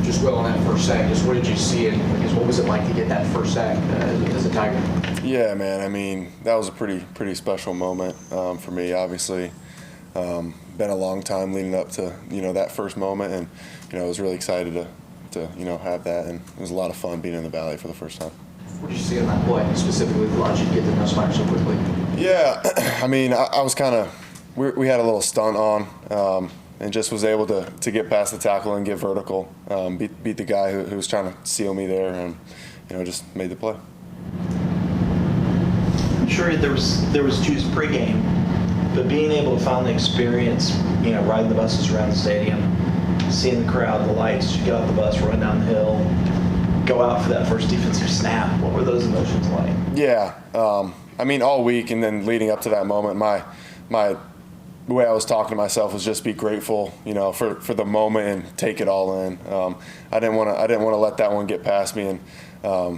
just well on that first sack. Just what did you see, and I guess what was it like to get that first sack as a Tiger? Yeah, man. I mean, that was a pretty special moment for me. Obviously, been a long time leading up to that first moment, and I was really excited to have that, and it was a lot of fun being in the Valley for the first time. What did you see in that play specifically that allowed you to get to Nussmeier so quickly? Yeah, I mean, I was kind of we had a little stunt on. And just was able to get past the tackle and get vertical, beat the guy who was trying to seal me there, and just made the play. I'm sure there was juice pregame, but being able to finally experience riding the buses around the stadium, seeing the crowd, the lights, you get off the bus, run down the hill, go out for that first defensive snap. What were those emotions like? Yeah, I mean, all week and then leading up to that moment, my the way I was talking to myself was just be grateful, for the moment and take it all in. I didn't want to let that one get past me, and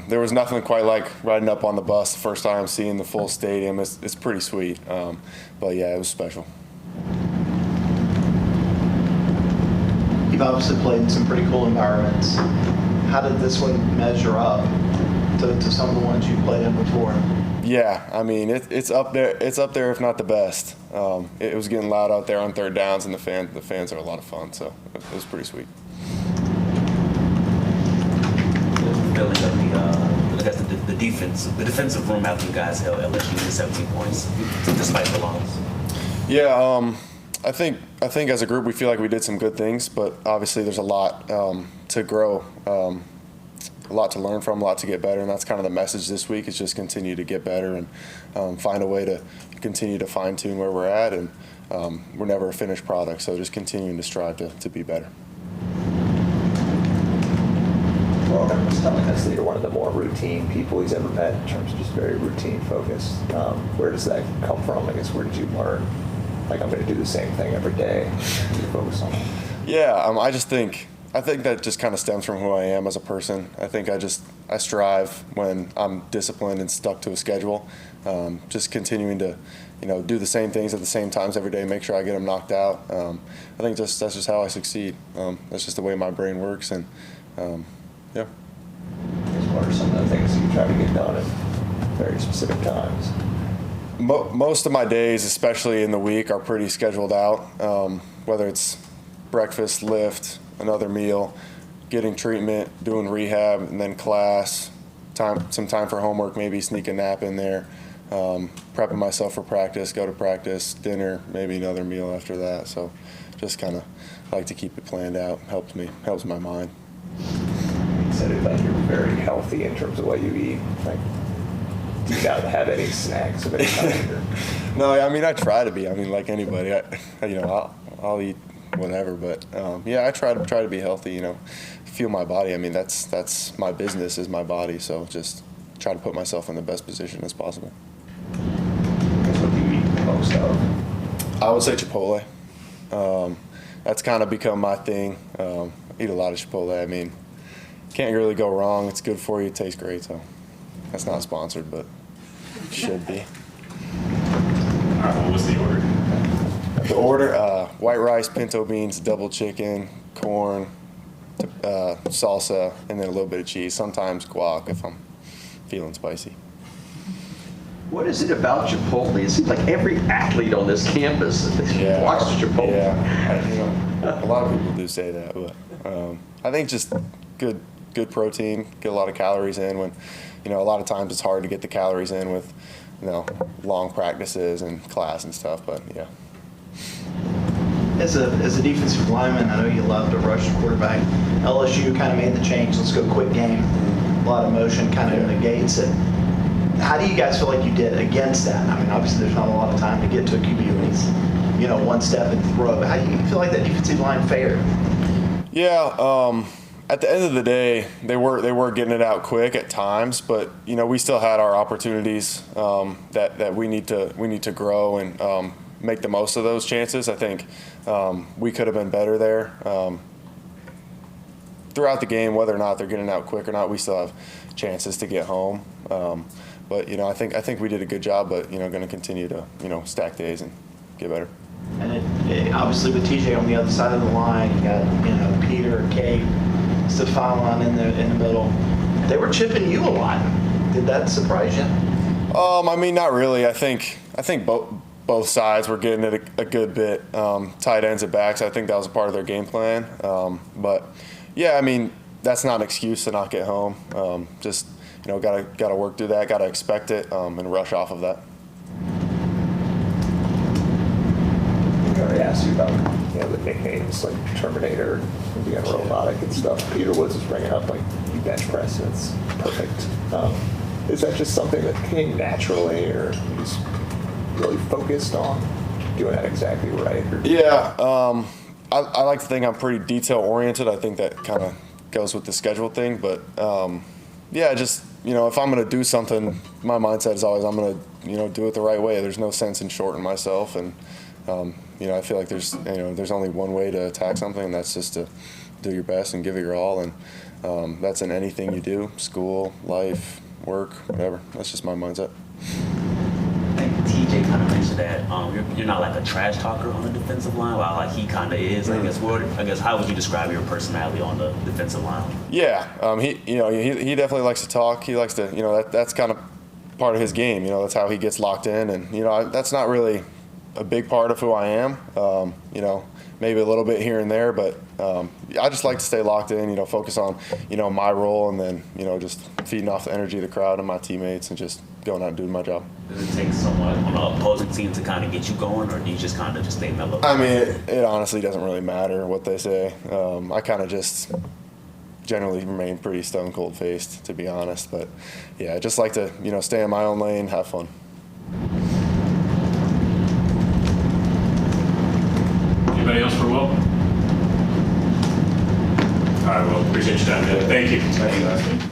there was nothing quite like riding up on the bus the first time, seeing the full stadium. It's pretty sweet, but yeah, it was special. You've obviously played in some pretty cool environments. How did this one measure up to some of the ones you played in before? Yeah, I mean it's up there. It's up there, if not the best. It was getting loud out there on third downs, and the fans are a lot of fun. So it was pretty sweet. Feeling of the defense, the defensive room after you guys held LSU to 17 points, despite the loss. Yeah, I think as a group we feel like we did some good things, but obviously there's a lot to grow. A lot to learn from, a lot to get better, and that's kind of the message this week is just continue to get better and find a way to continue to fine-tune where we're at, and we're never a finished product, so just continuing to strive to be better. Logan was telling us that you're one of the more routine people he's ever met in terms of just very routine focused. Where does that come from? I guess where did you learn, like, I'm going to do the same thing every day, you focus on it? Yeah, I think that just kind of stems from who I am as a person. I think I strive when I'm disciplined and stuck to a schedule. Just continuing to, do the same things at the same times every day, make sure I get them knocked out. I think that's just how I succeed. That's just the way my brain works, and yeah. What are some of the things that you try to get done at very specific times? Most of my days, especially in the week, are pretty scheduled out, whether it's breakfast, lift, another meal, getting treatment, doing rehab, and then class, some time for homework, maybe sneak a nap in there, prepping myself for practice, go to practice, dinner, maybe another meal after that. So just kind of like to keep it planned out. Helps my mind. You said it like you're very healthy in terms of what you eat. Like, do you not have any snacks of any kind? No, I mean, I try to be. I mean, like anybody, I'll eat whatever, but yeah, I try to be healthy, feel my body. I mean, that's my business, is my body, so just try to put myself in the best position as possible. What do you eat most of? I would say Chipotle. That's kind of become my thing. Eat a lot of Chipotle. I mean, can't really go wrong. It's good for you. It tastes great, so that's not sponsored, but it should be. All right, what was the order? The order, white rice, pinto beans, double chicken, corn, salsa, and then a little bit of cheese. Sometimes guac if I'm feeling spicy. What is it about Chipotle? It seems like every athlete on this campus walks to Chipotle. Yeah, a lot of people do say that, but I think just good protein, get a lot of calories in. When a lot of times it's hard to get the calories in with long practices and class and stuff, but yeah. As a defensive lineman, I know you love to rush the quarterback. LSU kind of made the change. Let's go quick game. A lot of motion kind of negates it. How do you guys feel like you did against that? I mean, obviously there's not a lot of time to get to a QB when he's, one step and throw. But how do you feel like that defensive line fared? Yeah, at the end of the day, they were getting it out quick at times, but we still had our opportunities that we need to grow and make the most of those chances. I think we could have been better there. Throughout the game, whether or not they're getting out quick or not, we still have chances to get home. But I think we did a good job. But going to continue to stack days and get better. And it obviously with TJ on the other side of the line, you got Peter, Kate, next to Fallon in the middle. They were chipping you a lot. Did that surprise you? I mean, not really. I think both sides were getting it a good bit. Tight ends and backs. I think that was a part of their game plan. But yeah, I mean, that's not an excuse to not get home. Just gotta work through that. Gotta expect it and rush off of that. I already asked you about the nicknames like Terminator and being robotic and stuff. Peter Woods was bringing up like you bench press and it's perfect. Is that just something that came naturally, or you just really focused on doing that exactly right? Or? Yeah, I like to think I'm pretty detail oriented. I think that kind of goes with the schedule thing. But yeah, just if I'm gonna do something, my mindset is always I'm gonna do it the right way. There's no sense in shorting myself, and I feel like there's only one way to attack something, and that's just to do your best and give it your all. And that's in anything you do, school, life, work, whatever. That's just my mindset. I think TJ kind of mentioned that you're not like a trash talker on the defensive line, while like he kind of is. I guess how would you describe your personality on the defensive line? Yeah, he definitely likes to talk. He likes to that's kind of part of his game. That's how he gets locked in, and that's not really a big part of who I am. Maybe a little bit here and there, but I just like to stay locked in. Focus on my role, and then just feeding off the energy of the crowd and my teammates, and just going out and doing my job. Does it take someone on the opposing team to kind of get you going, or do you just kind of just stay mellow? I mean, it honestly doesn't really matter what they say. I kind of just generally remain pretty stone cold faced, to be honest. But yeah, I just like to stay in my own lane, have fun. Anybody else for Will? All right, well, appreciate your time, man. Thank you. Thank you, guys.